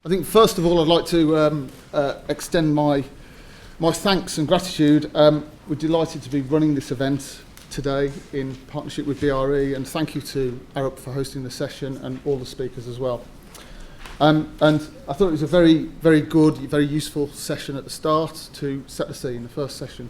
I think first of all I'd like to extend my thanks and gratitude. We're delighted to be running this event today in partnership with BRE, and thank you to Arup for hosting the session and all the speakers as well. And I thought it was a very, very good, very useful session at the start to set the scene. The first session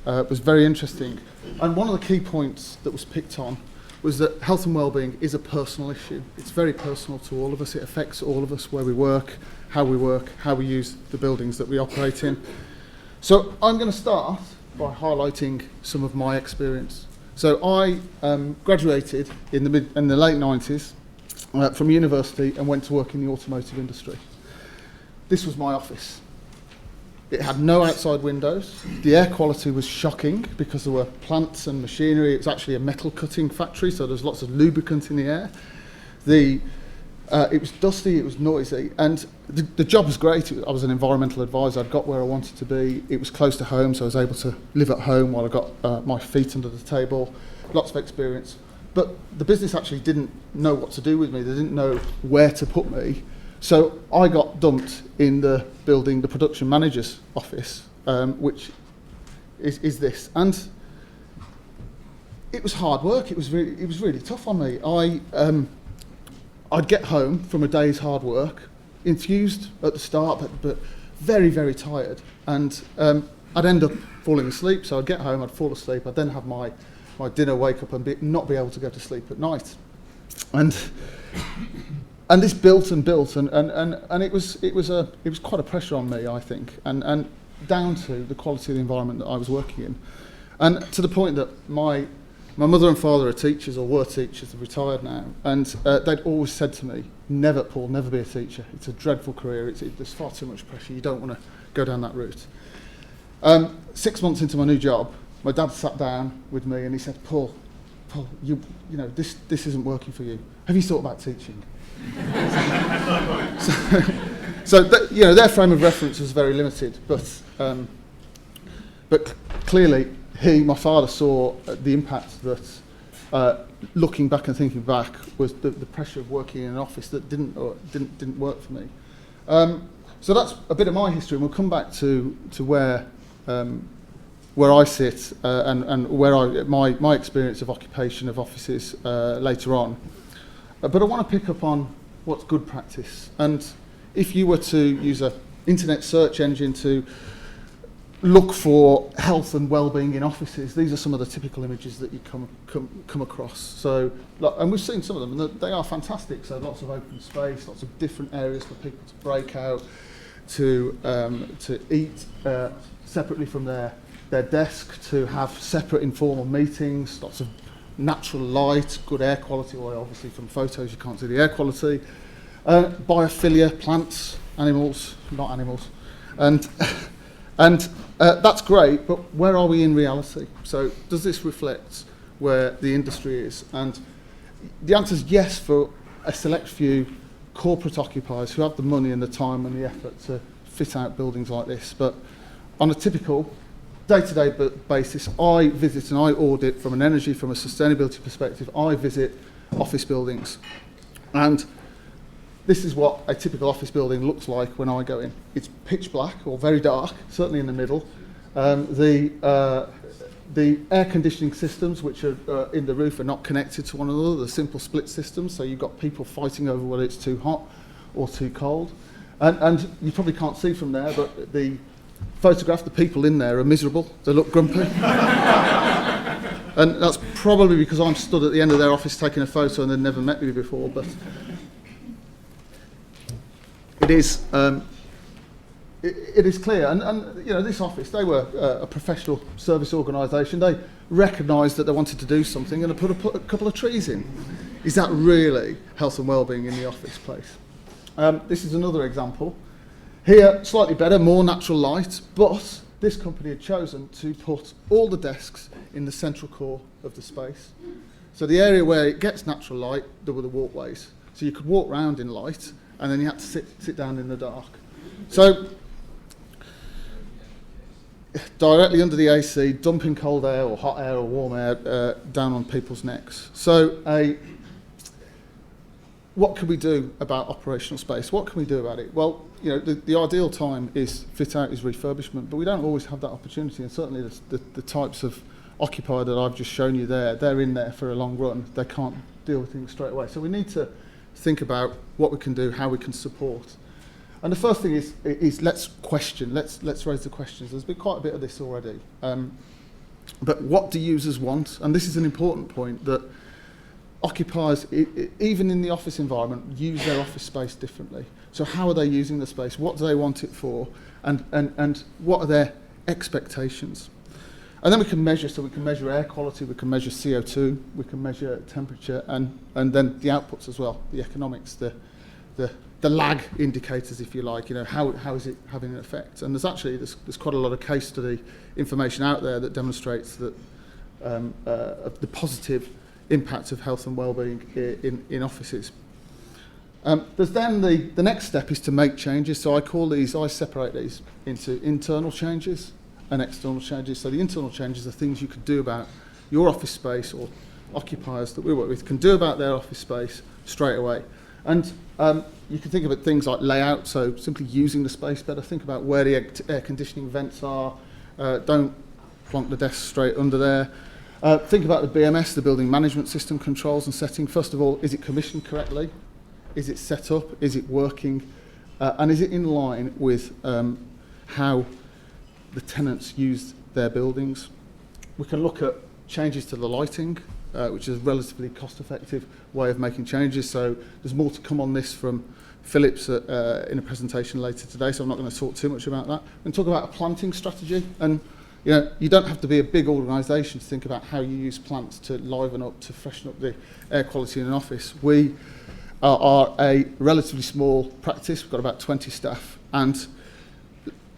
was very interesting, and one of the key points that was picked on was that health and well-being is a personal issue. It's very personal to all of us. It affects all of us, where we work, how we use the buildings that we operate in. So I'm going to start by highlighting some of my experience. So I graduated in the late 90s from university and went to work in the automotive industry. This was my office. It had no outside windows. The air quality was shocking because there were plants and machinery. It was actually a metal cutting factory, so there's lots of lubricant in the air. It was dusty, it was noisy, and the job was great. I was an environmental advisor. I'd got where I wanted to be. It was close to home, so I was able to live at home while I got my feet under the table. Lots of experience. But the business actually didn't know what to do with me. They didn't know where to put me. So I got dumped in the production manager's office, which is this. And it was hard work. It was really tough on me. I'd get home from a day's hard work, infused at the start, but very, very tired. And I'd end up falling asleep. So I'd get home, I'd fall asleep. I'd then have my dinner, wake up and not be able to go to sleep at night. And this built and it was quite a pressure on me, I think, and down to the quality of the environment that I was working in, and to the point that my mother and father are teachers, or were teachers, they're retired now, and they'd always said to me, "Never, Paul, never be a teacher. It's a dreadful career. There's far too much pressure. You don't want to go down that route." 6 months into my new job, my dad sat down with me and he said, "Paul, you know this isn't working for you. Have you thought about teaching?" So their frame of reference was very limited, but clearly my father saw the impact that looking back and thinking back was the pressure of working in an office that didn't work for me. So that's a bit of my history, and we'll come back to where I sit and where my experience of occupation of offices later on. But I want to pick up on what's good practice. And if you were to use an internet search engine to look for health and well-being in offices, these are some of the typical images that you come across. So, and we've seen some of them, and they are fantastic. So lots of open space, lots of different areas for people to break out, to eat separately from their desk, to have separate informal meetings, lots of natural light, good air quality, although obviously from photos you can't see the air quality. Biophilia, plants, animals, not animals. And that's great, but where are we in reality? So does this reflect where the industry is? And the answer is yes, for a select few corporate occupiers who have the money and the time and the effort to fit out buildings like this. But on a typical day-to-day basis, I visit and I audit from a sustainability perspective. I visit office buildings, and this is what a typical office building looks like when I go in. It's pitch black or very dark, certainly in the middle. The air conditioning systems, which are in the roof, are not connected to one another. They're simple split systems, so you've got people fighting over whether it's too hot or too cold. And you probably can't see from there, but the people in there are miserable. They look grumpy. And that's probably because I'm stood at the end of their office taking a photo and they've never met me before. But it is clear. And this office, they were a professional service organisation. They recognised that they wanted to do something and they put a couple of trees in. Is that really health and well-being in the office place? This is another example. Here, slightly better, more natural light, but this company had chosen to put all the desks in the central core of the space. So the area where it gets natural light, there were the walkways. So you could walk round in light, and then you had to sit down in the dark. So directly under the AC, dumping cold air or hot air or warm air down on people's necks. So what can we do about operational space? What can we do about it? Well, the ideal time is fit out, is refurbishment, but we don't always have that opportunity, and certainly the types of occupier that I've just shown you there, they're in there for a long run. They can't deal with things straight away. So we need to think about what we can do, how we can support. And the first thing is let's question, let's raise the questions. There's been quite a bit of this already. But what do users want? And this is an important point, that occupiers, even in the office environment, use their office space differently. So how are they using the space? What do they want it for? And what are their expectations? And then we can measure, so we can measure air quality, we can measure CO2, we can measure temperature, and then the outputs as well, the economics, the lag indicators, if you like, how is it having an effect? And there's quite a lot of case study information out there that demonstrates that of the positive impact of health and well-being in offices. There's then the next step is to make changes. So I separate these into internal changes and external changes. So the internal changes are things you could do about your office space, or occupiers that we work with can do about their office space straight away. And you can think about things like layout, so simply using the space better. Think about where the air conditioning vents are. Don't plonk the desk straight under there. Think about the BMS, the building management system controls and setting. First of all, is it commissioned correctly? Is it set up? Is it working? And is it in line with how the tenants use their buildings? We can look at changes to the lighting, which is a relatively cost-effective way of making changes. So there's more to come on this from Phillips in a presentation later today, so I'm not going to talk too much about that. We're going to talk about a planting strategy, and you don't have to be a big organisation to think about how you use plants to liven up, to freshen up the air quality in an office. We are a relatively small practice. We've got about 20 staff, and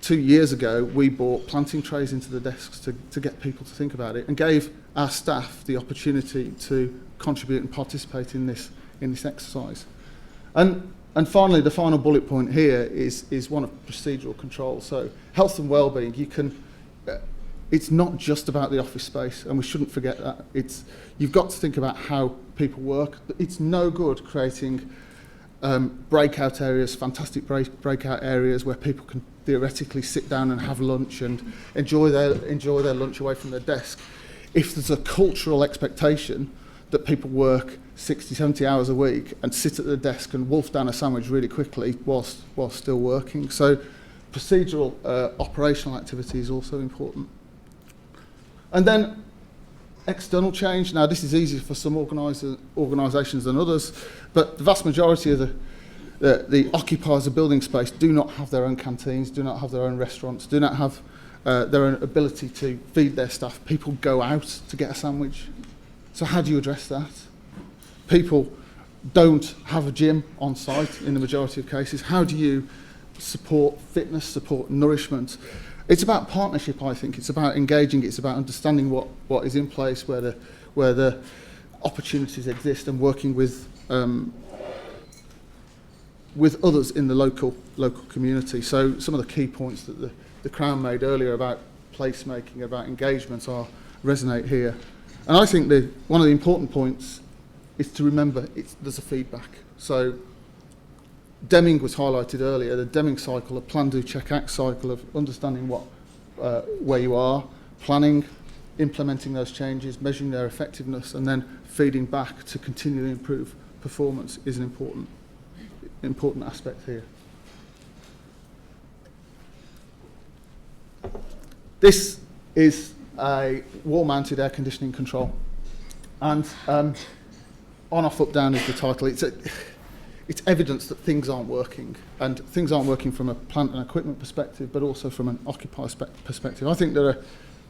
2 years ago we bought planting trays into the desks to get people to think about it, and gave our staff the opportunity to contribute and participate in this exercise. And finally, the final bullet point here is one of procedural control. So health and well-being, it's not just about the office space, and we shouldn't forget that. You've got to think about how people work. It's no good creating breakout areas, fantastic breakout areas where people can theoretically sit down and have lunch and enjoy their lunch away from their desk, if there's a cultural expectation that people work 60, 70 hours a week and sit at the desk and wolf down a sandwich really quickly whilst still working. So procedural operational activity is also important. And then external change. Now, this is easier for some organisations than others, but the vast majority of the occupiers of building space do not have their own canteens, do not have their own restaurants, do not have their own ability to feed their staff. People go out to get a sandwich. So how do you address that? People don't have a gym on site in the majority of cases. How do you support fitness, support nourishment? It's about partnership, I think. It's about engaging. It's about understanding what is in place, where the opportunities exist, and working with others in the local community. So some of the key points that the Crown made earlier about placemaking, about engagement, resonate here. And I think one of the important points is to remember there's a feedback. So Deming was highlighted earlier, the Deming cycle, a plan, do, check, act cycle of understanding where you are, planning, implementing those changes, measuring their effectiveness, and then feeding back to continually improve performance is an important aspect here. This is a wall-mounted air conditioning control, and on, off, up, down is the title. It's evidence that things aren't working, and things aren't working from a plant and equipment perspective, but also from an occupier perspective. I think there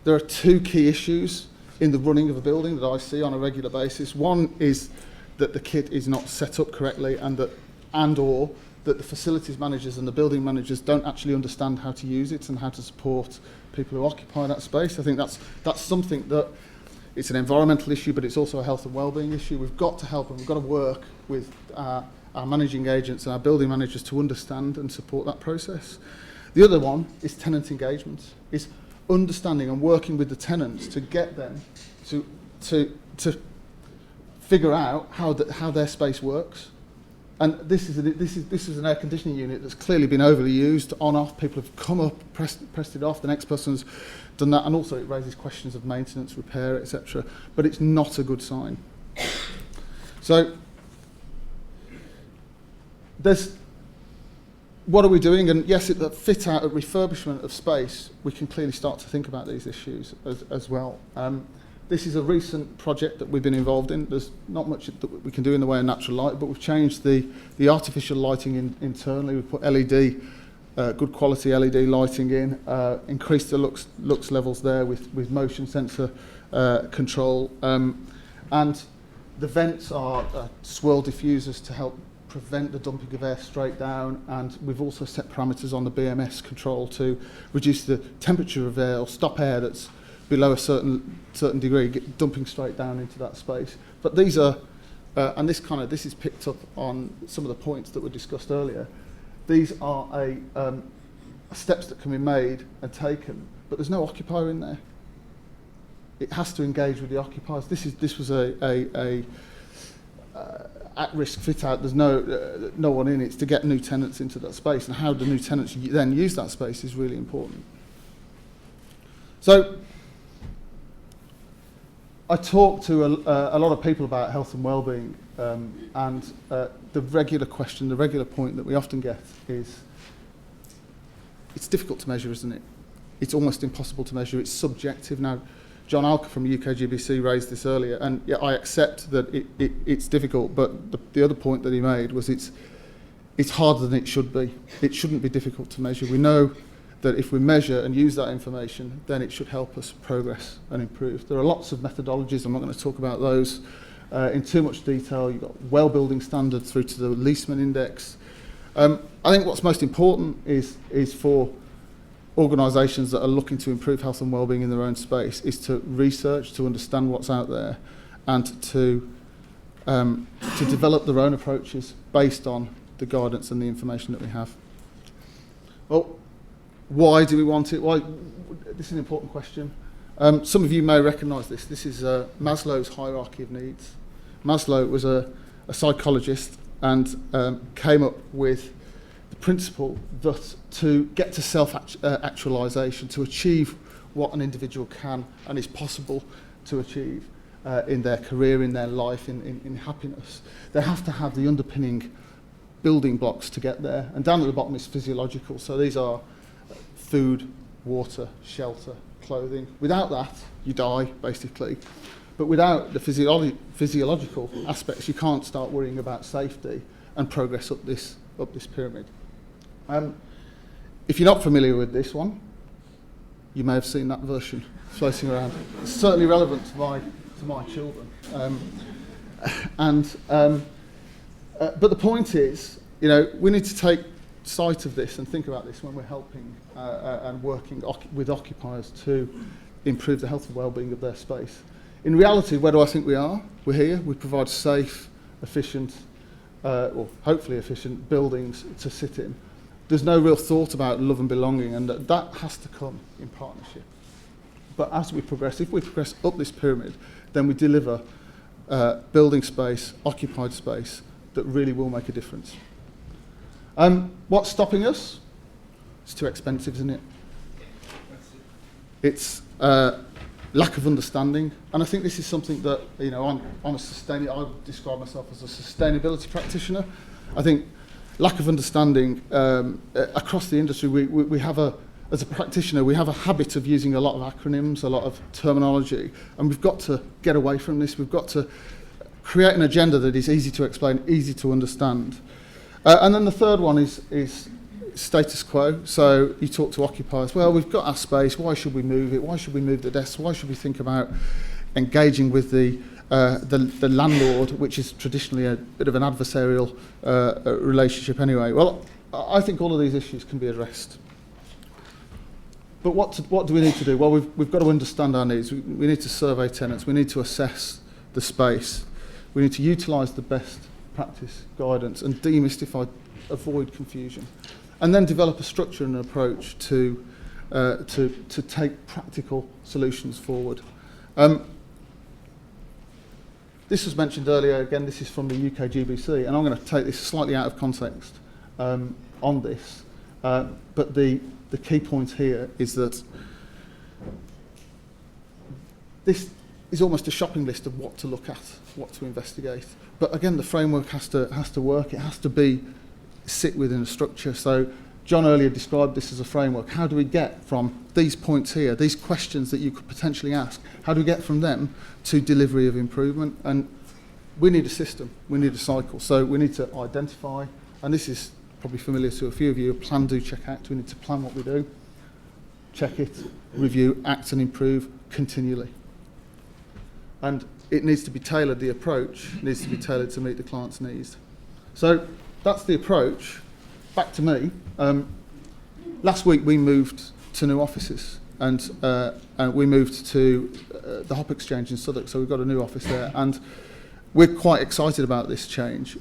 are two key issues in the running of a building that I see on a regular basis. One is that the kit is not set up correctly, or that the facilities managers and the building managers don't actually understand how to use it and how to support people who occupy that space. I think that's something that it's an environmental issue, but it's also a health and well-being issue. We've got to help, and we've got to work with our managing agents and our building managers to understand and support that process. The other one is tenant engagement, is understanding and working with the tenants to get them to figure out how their space works, And this is an air conditioning unit that's clearly been overly used, on off. People have come up, pressed it off. The next person's done that, and also it raises questions of maintenance, repair, etc. But it's not a good sign. So what are we doing? And yes, at the fit out, at refurbishment of space, we can clearly start to think about these issues as well. This is a recent project that we've been involved in. There's not much that we can do in the way of natural light, but we've changed the artificial lighting internally. We've put LED, good quality LED lighting in, increased the lux levels there with motion sensor control, and the vents are swirl diffusers to help prevent the dumping of air straight down, and we've also set parameters on the BMS control to reduce the temperature of air or stop air that's below a certain degree dumping straight down into that space. But these are, and this is picked up on some of the points that were discussed earlier. These are steps that can be made and taken, but there's no occupier in there. It has to engage with the occupiers. This was a at-risk fit-out. There's no one in it. It's to get new tenants into that space, and how the new tenants then use that space is really important. So I talk to a lot of people about health and well-being, and the regular question, the regular point that we often get is, it's difficult to measure, isn't it? It's almost impossible to measure. It's subjective. Now, John Alker from UKGBC raised this earlier, and yeah, I accept that it's difficult, but the other point that he made was it's harder than it should be. It shouldn't be difficult to measure. We know that if we measure and use that information, then it should help us progress and improve. There are lots of methodologies. I'm not going to talk about those in too much detail. You've got well-building standards through to the Leesman Index. I think what's most important is for organisations that are looking to improve health and well-being in their own space is to research, to understand what's out there, and to develop their own approaches based on the guidance and the information that we have. Well, why do we want it? Why? This is an important question. Some of you may recognise this. This is Maslow's hierarchy of needs. Maslow was a psychologist and came up with the principle that to get to self-actualisation, to achieve what an individual can and is possible to achieve in their career, in their life, in happiness, they have to have the underpinning building blocks to get there. And down at the bottom is physiological. So these are food, water, shelter, clothing. Without that, you die, basically. But without the physiological aspects, you can't start worrying about safety and progress up this pyramid. If you're not familiar with this one, you may have seen that version floating around. It's certainly relevant to my children. But the point is, we need to take sight of this and think about this when we're helping and working with occupiers to improve the health and well-being of their space. In reality, where do I think we are? We're here. We provide safe, efficient, or hopefully efficient buildings to sit in. There's no real thought about love and belonging, and that has to come in partnership. But as we progress, if we progress up this pyramid, then we deliver building space, occupied space, that really will make a difference. What's stopping us? It's too expensive, isn't it? It's lack of understanding, and I think this is something that I would describe myself as a sustainability practitioner. I think lack of understanding across the industry. We have as a practitioner, we have a habit of using a lot of acronyms, a lot of terminology, and we've got to get away from this. We've got to create an agenda that is easy to explain, easy to understand. And then the third one is status quo. So you talk to occupiers, well, we've got our space, why should we move it? Why should we move the desks? Why should we think about engaging with the landlord, which is traditionally a bit of an adversarial relationship anyway? Well, I think all of these issues can be addressed. But what do we need to do? Well, we've got to understand our needs. We need to survey tenants. We need to assess the space. We need to utilise the best practice guidance and demystify, avoid confusion, and then develop a structure and an approach to take practical solutions forward. This was mentioned earlier. Again, this is from the UK GBC, and I'm going to take this slightly out of context on this. But the key point here is that this is almost a shopping list of what to look at, what to investigate. But again, the framework has to work. It has to sit within a structure. So John earlier described this as a framework. How do we get from these points here, these questions that you could potentially ask, how do we get from them to delivery of improvement? And we need a system, we need a cycle. So we need to identify, and this is probably familiar to a few of you, plan, do, check, act. We need to plan what we do, check it, review, act and improve continually. And it needs to be tailored, the approach needs to be tailored to meet the client's needs. So that's the approach. Back to me. Last week we moved to new offices, and we moved to the Hop Exchange in Southwark, so we've got a new office there, and we're quite excited about this change.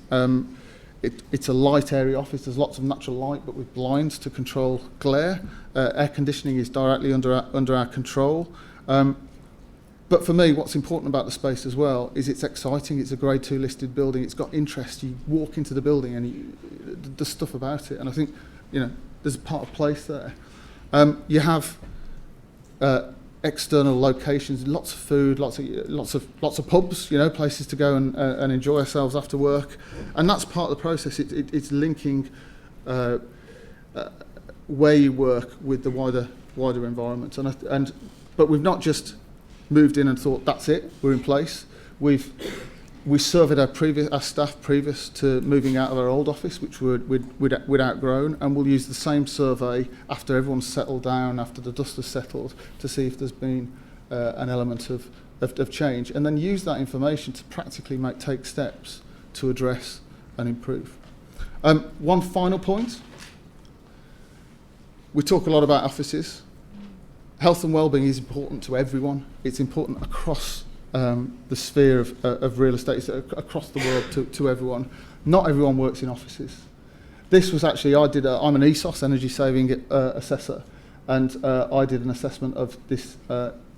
It's a light area office. There's lots of natural light, but with blinds to control glare. Air conditioning is directly under our control. But for me, what's important about the space as well is it's exciting. It's a Grade 2 listed building. It's got interest. You walk into the building and there's stuff about it. And I think, there's a part of place there. You have external locations, lots of food, lots of pubs, places to go and enjoy ourselves after work. And that's part of the process. It's linking where you work with the wider environment. But we've not just moved in and thought that's it, we're in place. We surveyed our staff previous to moving out of our old office, which we'd outgrown, and we'll use the same survey after everyone's settled down, after the dust has settled, to see if there's been an element of change, and then use that information to practically take steps to address and improve. One final point. We talk a lot about offices. Health and wellbeing is important to everyone. It's important across the sphere of real estate, it's across the world to everyone. Not everyone works in offices. This was actually, I'm an ESOS, energy saving assessor, and I did an assessment of this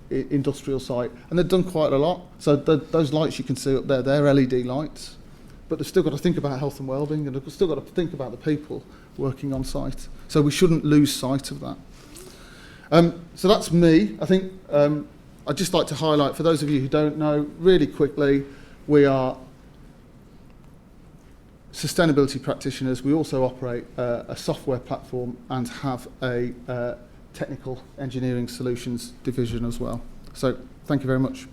industrial site, and they've done quite a lot. So those lights you can see up there, they're LED lights, but they've still got to think about health and wellbeing, and they've still got to think about the people working on site. So we shouldn't lose sight of that. So that's me. I think I'd just like to highlight, for those of you who don't know, really quickly, we are sustainability practitioners. We also operate a software platform and have a technical engineering solutions division as well. So thank you very much.